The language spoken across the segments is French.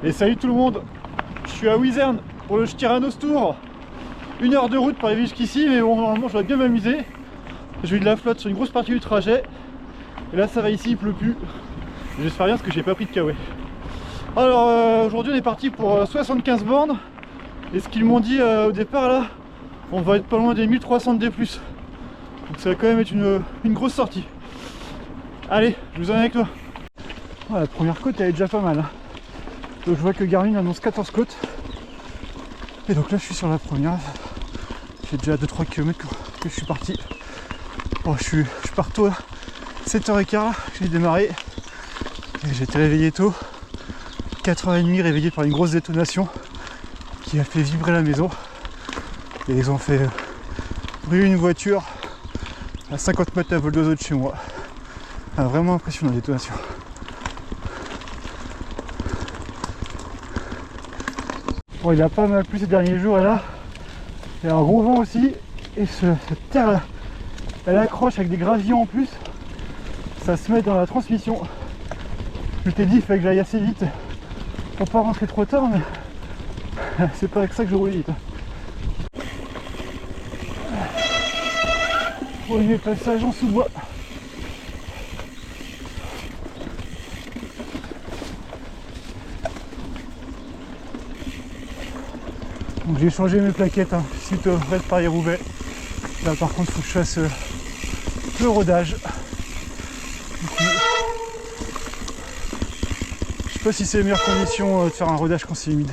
Et salut tout le monde, je suis à Wizerne pour le Styranos Tour. 1 heure de route pour arriver jusqu'ici, mais bon, normalement je vais bien m'amuser. J'ai eu de la flotte sur une grosse partie du trajet. Et là ça va ici, il pleut plus. J'espère bien parce que j'ai pas pris de kawaii. Alors aujourd'hui on est parti pour 75 bornes. Et ce qu'ils m'ont dit au départ là, on va être pas loin des 1300 D+. Donc ça va quand même être une grosse sortie. Allez, je vous emmène avec toi. Oh, la première côte elle est déjà pas mal. Hein. Donc je vois que Garmin annonce 14 côtes. Et donc là je suis sur la première. J'ai déjà 2-3 km que je suis parti. Bon, je pars tôt là. 7h15, j'ai démarré. Et j'ai été réveillé tôt. 4h30 réveillé par une grosse détonation qui a fait vibrer la maison. Et ils ont fait brûler une voiture à 50 mètres à vol d'oiseau de chez moi. Ah, vraiment impressionnant la détonation. Bon, il a pas mal plu ces derniers jours et là il y a un gros vent aussi et cette terre là, elle accroche avec des gravillons en plus, ça se met dans la transmission. Je t'ai dit il fallait que j'aille assez vite pour pas rentrer trop tard, mais c'est pas avec ça que je roule vite. Premier passage en sous-bois. Donc j'ai changé mes plaquettes hein, suite au raid Paris-Roubaix. Là par contre il faut que je fasse le rodage. Je sais pas si c'est les meilleures conditions de faire un rodage quand c'est humide.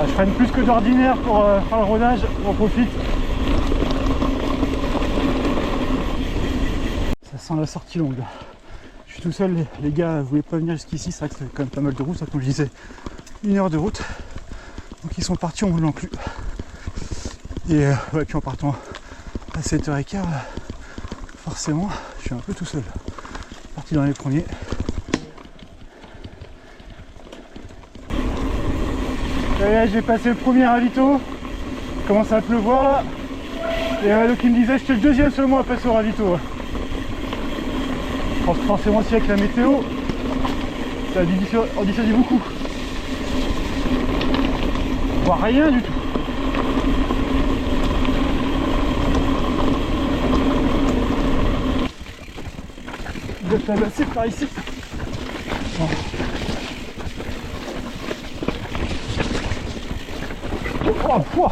Je freine plus que d'ordinaire pour faire le rodage, j'en profite. Ça sent la sortie longue. Je suis tout seul, les gars ne voulaient pas venir jusqu'ici, c'est vrai que c'est quand même pas mal de route, ça, comme je disais, 1 heure de route. Donc ils sont partis en roulant plus. Et ouais, puis en partant à 7h15, forcément, je suis un peu tout seul. Parti dans les premiers. J'ai passé le premier ravito, il commence à pleuvoir là, et donc il me disait j'étais le deuxième seulement à passer au ravito. Je pense que forcément aussi avec la météo, ça en dissuade beaucoup. Voire rien du tout. Il doit être abassé par ici. Bon. Oh,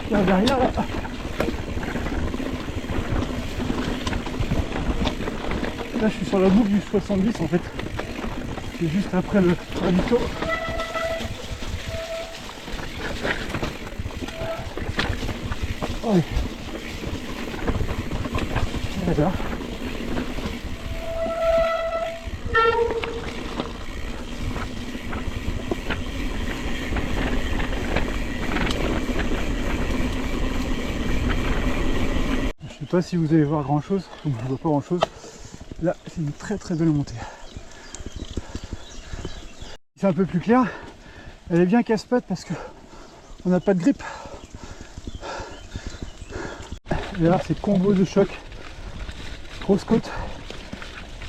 il y a derrière là. Là je suis sur la boucle du 70 en fait. C'est juste après le ravito. Oh oui. Là. Je sais pas si vous allez voir grand chose, je ne vois pas grand chose. Là c'est une très très belle montée. C'est un peu plus clair, elle est bien casse-pattes parce que on n'a pas de grippe. Et là c'est combo de choc, grosse côte,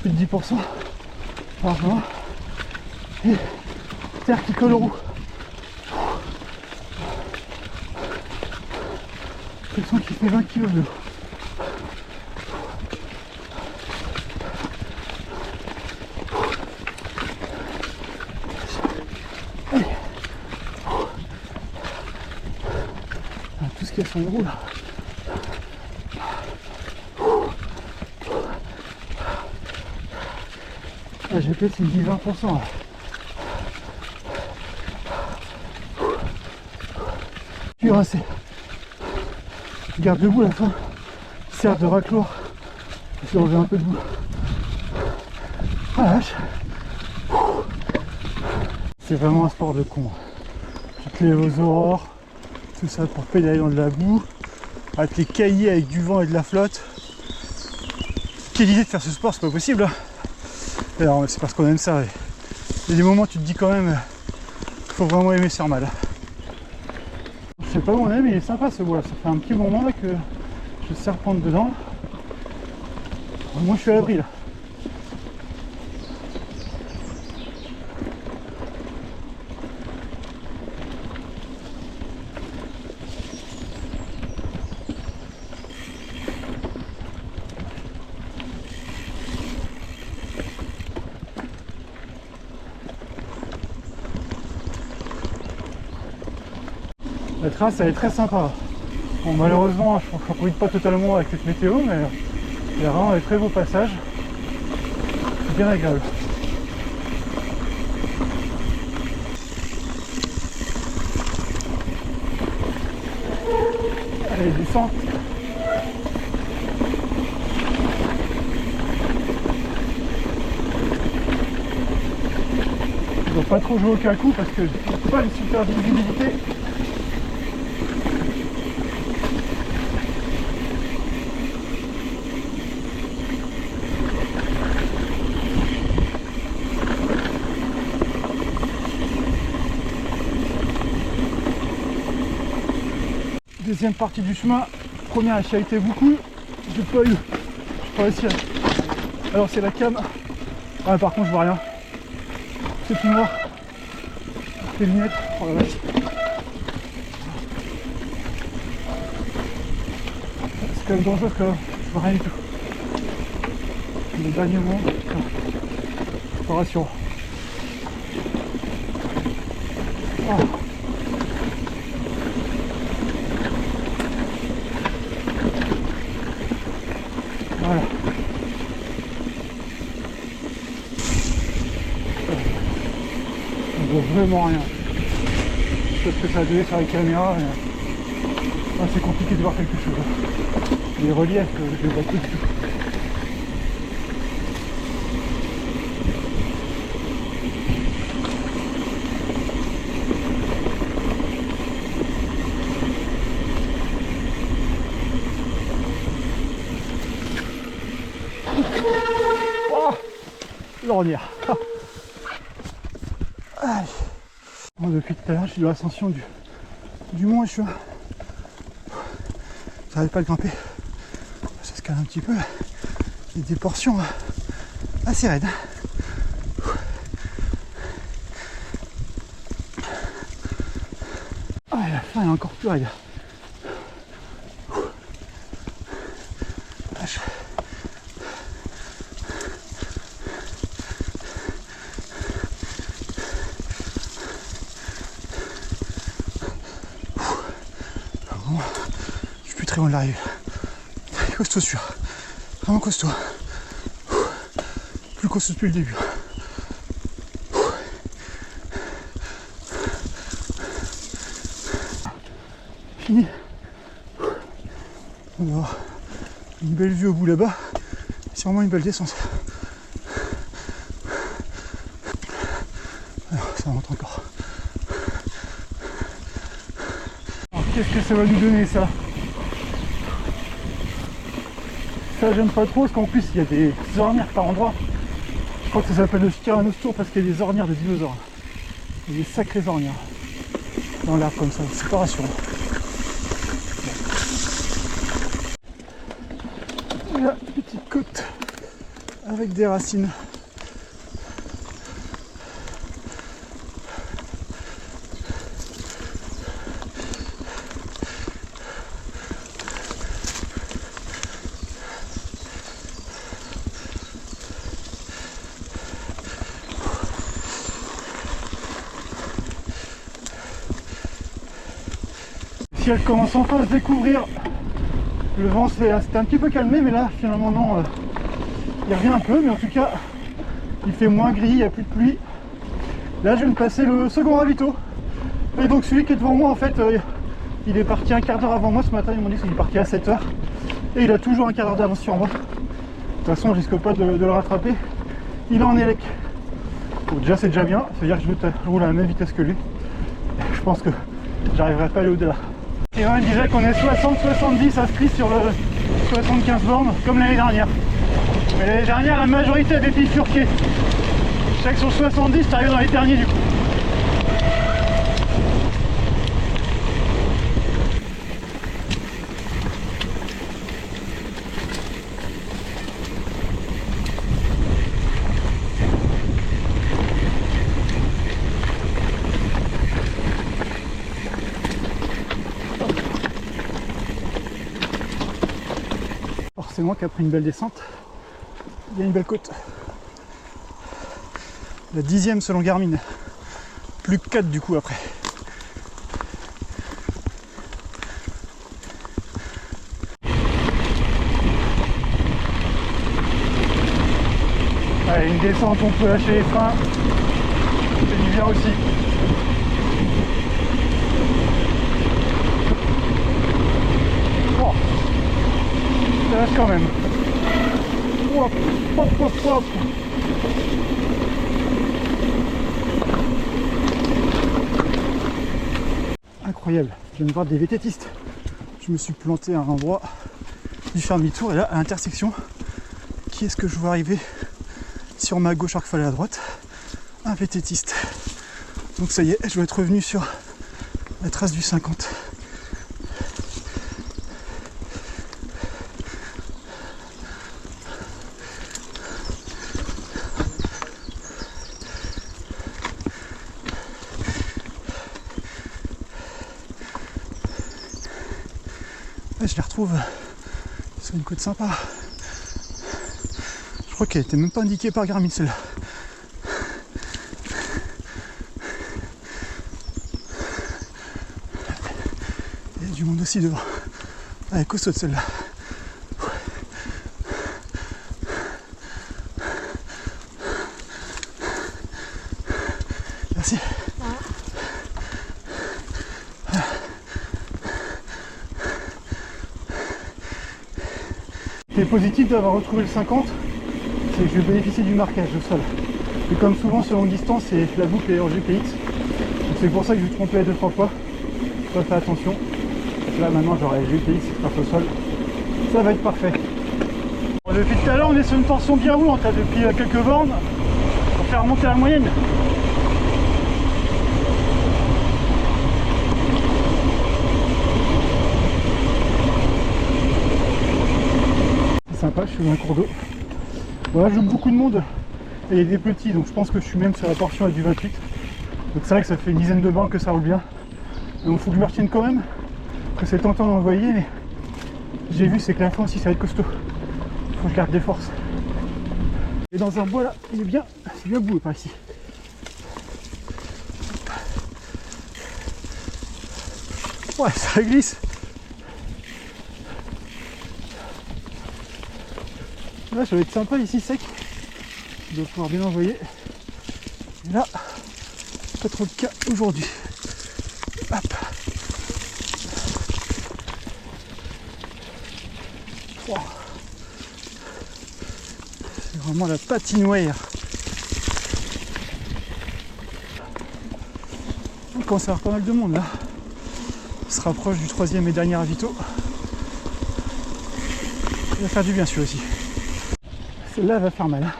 plus de 10% largement, et terre qui colle aux roues. J'ai l'impression qu'il fait 20 kg de l'eau. Tout ce qu'il y a sur les roues là. La GPS il me dit 20% là. Cuirassé. Je garde debout à la fin. Sert de racloir. Je vais enlever un peu de boue. Ah la vache. C'est vraiment un sport de con. Tu te lèves aux aurores, tout ça pour pédaler dans de la boue, à te les cailler avec du vent et de la flotte. Quelle idée de faire ce sport, c'est pas possible. Alors c'est parce qu'on aime ça. Il y a des moments où tu te dis quand même qu'il faut vraiment aimer se faire mal. Je sais pas où on est, mais il est sympa ce bois. Ça fait un petit moment là que je serpente dedans. Moi je suis à l'abri là. La trace elle est très sympa. Bon, malheureusement je ne profite pas totalement avec cette météo, mais il y a vraiment des très beaux passages. C'est bien agréable. Allez, descends. Je ne dois pas trop jouer au cas coup parce que j'ai pas une super visibilité. Deuxième partie du chemin, première elle chiaité beaucoup, j'ai pas réussi. Alors c'est la cam. Ah par contre je vois rien. C'est tout noir. Les lunettes, oh la vache. C'est quand même dangereux parce que je vois rien du tout. Les derniers mots, c'est pas rassurant. Oh. Voilà. On voit vraiment rien. Je sais pas ce que ça a donné sur la caméra, mais ah, c'est compliqué de voir quelque chose. Les reliefs, je les vois plus du tout. L'ornière. Allez. Bon, depuis tout à l'heure, je suis dans l'ascension du mont Échevin. J'arrive pas à le grimper. Ça se calme un petit peu. Il y a des portions assez raides. Ah, la fin est encore plus raide. Je suis plus très loin de l'arrivée. Costaud sûr. Vraiment costaud. Plus costaud depuis le début. Fini. On va avoir une belle vue au bout là-bas. C'est vraiment une belle descente. Alors, ça monte encore. Alors, qu'est-ce que ça va nous donner ça? Ça j'aime pas trop parce qu'en plus il y a des ornières par endroit. Je crois que ça s'appelle le Tyrannosaure parce qu'il y a des ornières de dinosaures. Il y a des sacrées ornières dans l'arbre comme ça, c'est pas rassurant. La petite côte avec des racines. Si elle commence enfin à se découvrir, le vent s'était un petit peu calmé, mais là finalement non, il revient un peu, mais en tout cas il fait moins gris, il n'y a plus de pluie. Là je viens de passer le second ravito, et donc celui qui est devant moi en fait, il est parti un quart d'heure avant moi ce matin, ils m'ont dit qu'il est parti à 7 h, et il a toujours un quart d'heure d'avance sur moi. De toute façon je risque pas de le rattraper, il est en élec. Bon, déjà c'est déjà bien, c'est-à-dire que je roule à la même vitesse que lui. Je pense que j'arriverai pas à aller au-delà. Kevin disait qu'on est 60-70 inscrits sur le 75 bornes, comme l'année dernière. Mais l'année dernière, la majorité avait bifurqué. Je sais que sur 70, tu arrives dans les derniers du coup. Forcément qu'après une belle descente, il y a une belle côte. La 10e selon Garmin. Plus que 4 du coup après. Allez, une descente, on peut lâcher les freins. C'est du bien aussi. Oh, ça lâche quand même. Hop, hop, hop, hop. Incroyable, je viens de voir des vététistes. Je me suis planté à un endroit, j'ai dû faire demi-tour et là à l'intersection, qui est-ce que je vois arriver sur ma gauche alors qu'il fallait à droite? Un vététiste. Donc ça y est, je vais être revenu sur la trace du 50. Je les retrouve sur une côte sympa. Je crois qu'elle était même pas indiquée par Garmin celle-là. Il y a du monde aussi devant. Elle est costaud celle-là. Merci. Ce qui est positif d'avoir retrouvé le 50, c'est que je vais bénéficier du marquage au sol. Et comme souvent sur longue distance, la boucle est en GPX. C'est pour ça que je vais tromper 2-3 fois. Je dois faire attention. Là maintenant j'aurai GPX face au sol. Ça va être parfait. Bon, depuis tout à l'heure on est sur une tension bien roulante depuis quelques bornes pour faire remonter la moyenne. Sympa, je suis dans un cours d'eau. Voilà, je joue beaucoup de monde et il y a des petits, donc je pense que je suis même sur la portion avec du 28. Donc c'est vrai que ça fait une dizaine de bornes que ça roule bien. Donc il faut que je me retienne quand même, que c'est tentant d'envoyer, mais j'ai vu c'est que la fin aussi ça va être costaud. Il faut que je garde des forces. Et dans un bois là, il est bien, c'est bien boueux par ici. Ouais, ça glisse. Là, ça va être sympa ici, sec. Je dois pouvoir bien envoyer. Et là, pas trop de cas aujourd'hui. Hop. Wow. C'est vraiment la patinoire. On commence à avoir pas mal de monde là. On se rapproche du 3e et dernier ravito. Il va faire du bien celui-là aussi. Celle-là va faire mal.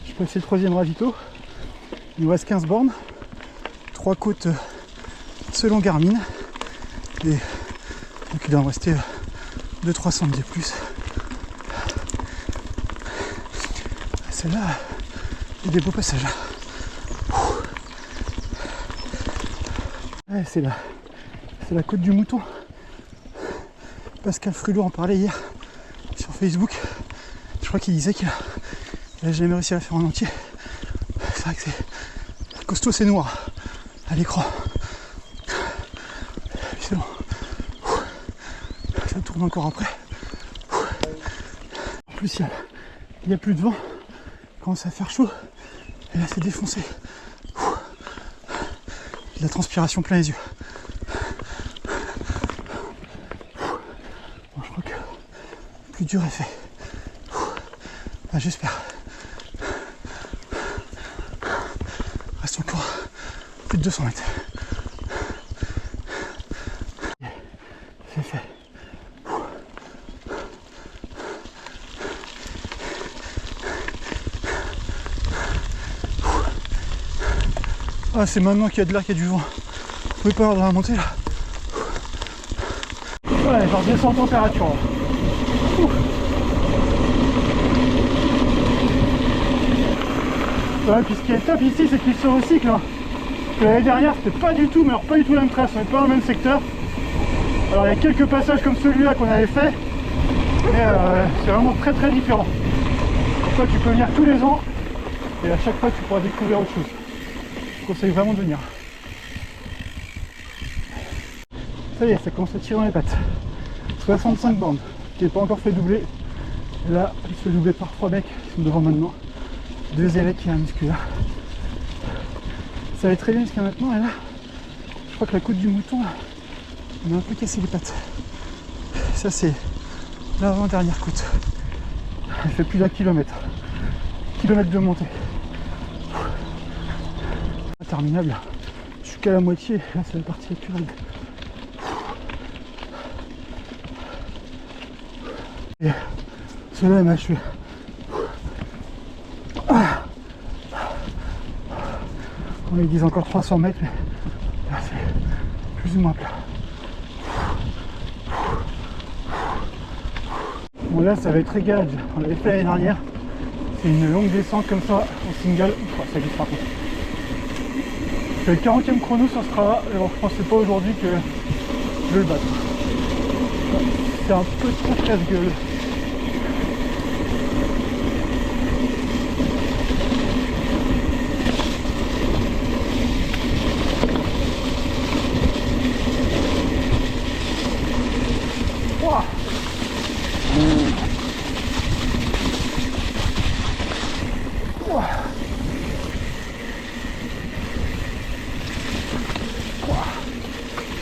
Je passe le 3e ravito. Il nous reste 15 bornes. 3 côtes selon Garmin. Et donc il va en rester 200-300 de plus. Celle-là, il y a des beaux passages. Ouais, c'est la côte du Mouton. Pascal Frulot en parlait hier sur Facebook. Je crois qu'il disait qu'il n'a jamais réussi à la faire en entier. C'est vrai que c'est costaud, c'est noir à l'écran. C'est bon. Ça tourne encore après. En plus, il n'y a plus de vent. Il commence à faire chaud. Et là, c'est défoncé. De la transpiration plein les yeux. Bon, je crois que le plus dur est fait. Enfin, j'espère. plus de 200 mètres. C'est fait. Ah, c'est maintenant qu'il y a de l'air, qu'il y a du vent. Vous pouvez pas avoir de la montée là. Ouais, genre descend en température. Là. Ouais, puis ce qui est top ici, c'est qu'il se recycle. Hein. L'année dernière, c'était pas du tout, mais alors pas du tout la même trace, on n'est pas dans le même secteur. Alors il y a quelques passages comme celui-là qu'on avait fait, mais c'est vraiment très très différent. Toi, tu peux venir tous les ans, et à chaque fois, tu pourras découvrir autre chose. Je conseille vraiment de venir. Ça y est, ça commence à tirer dans les pattes. 65 bandes, qui n'est pas encore fait doubler. Et là, il se fait doubler par 3 mecs qui sont devant maintenant. 2 évêques et un musculaire. Ça va très bien jusqu'à maintenant, et là, je crois que la côte du mouton, là, on a un peu cassé les pattes. Ça, c'est l'avant-dernière côte. Elle fait plus d'un kilomètre. Kilomètre de montée. Interminable. Je suis qu'à la moitié, là, c'est la partie la plus raide. Et cela m'a achevé. On ils disent encore 300 mètres, mais là c'est plus ou moins plat. Bon là ça va être égal, on l'avait fait l'année dernière. C'est une longue descente comme ça, en single. Oh, ça glisse par contre. C'est le 40e chrono sur Strava, alors je pensais pas aujourd'hui que je vais le battre. C'est un peu trop casse-gueule.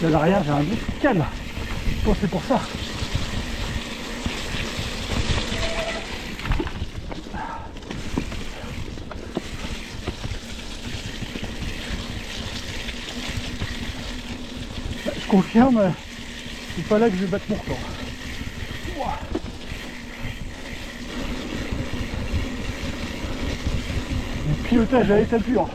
Là derrière j'ai un but calme. Bon, c'est pour ça. Je confirme, c'est pas là que je vais battre mon record. Le pilotage à l'état pur.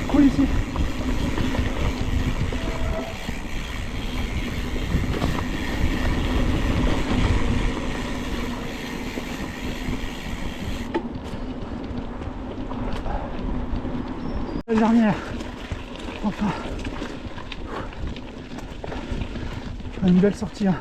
Cool ici. La dernière. Enfin. Une belle sortie. Hein.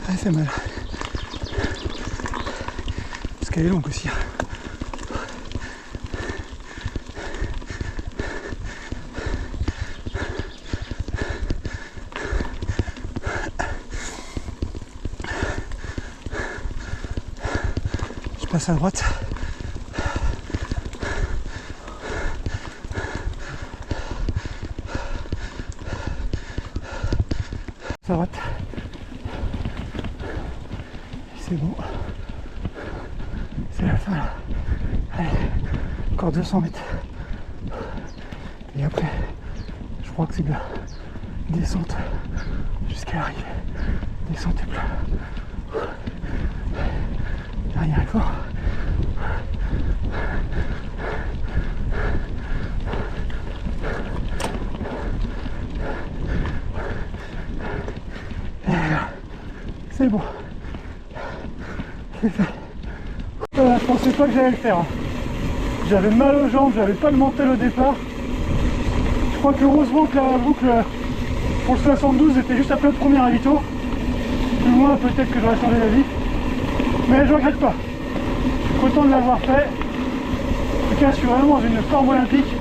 Ça fait mal. Parce qu'elle est longue aussi. Je passe à droite. À droite. C'est bon. C'est la fin là. Allez, encore 200 mètres. Et après, je crois que c'est de la descente jusqu'à l'arrivée. Descente et plat. Dernier effort. c'est bon. C'est fait. Je pensais pas que j'allais le faire. J'avais mal aux jambes, j'avais pas le mental au départ. Je crois que heureusement que la boucle pour le 72 était juste après le premier ravito. Plus loin, peut-être que j'aurais changé d'avis. Mais je regrette pas. Je suis content de l'avoir fait. En tout cas, je suis vraiment dans une forme olympique.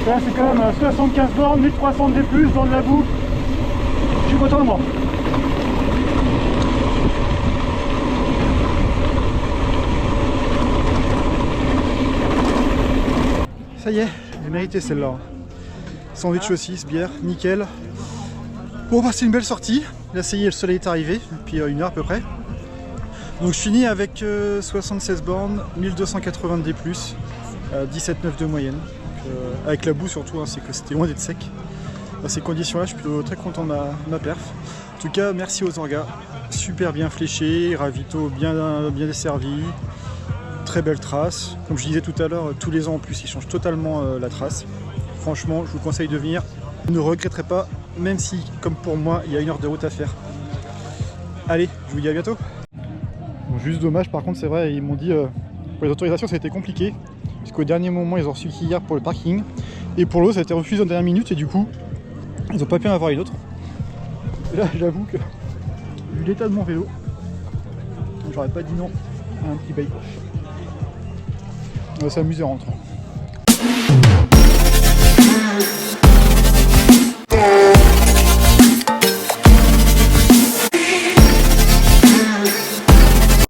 Là, c'est quand même 75 bornes, 1300 D+, dans de la boue. Je suis content de moi. Ça y est, j'ai mérité celle-là. Sandwich saucisse, bière, nickel. Bon bah c'est une belle sortie. Là ça y est, le soleil est arrivé, depuis 1 heure à peu près. Donc je finis avec 76 bornes, 1280 D+, 17,9 de moyenne. Donc, avec la boue surtout, hein, c'est que c'était loin d'être sec. Dans ces conditions-là, je suis plutôt très content de ma perf. En tout cas, merci aux orgas. Super bien fléché, ravito bien desservi. Très belle trace. Comme je disais tout à l'heure, tous les ans en plus, ils changent totalement la trace. Franchement, je vous conseille de venir. Vous ne regretterez pas, même si, comme pour moi, il y a 1 heure de route à faire. Allez, je vous dis à bientôt. Bon, juste dommage, par contre, c'est vrai, ils m'ont dit pour les autorisations, ça a été compliqué. Puisqu'au dernier moment, ils ont reçu qu'hier pour le parking. Et pour l'eau, ça a été refusé en dernière minute. Et du coup, ils n'ont pas pu en avoir une autre. Et là, j'avoue que, vu l'état de mon vélo, j'aurais pas dit non à un petit bike. On va s'amuser en rentrant.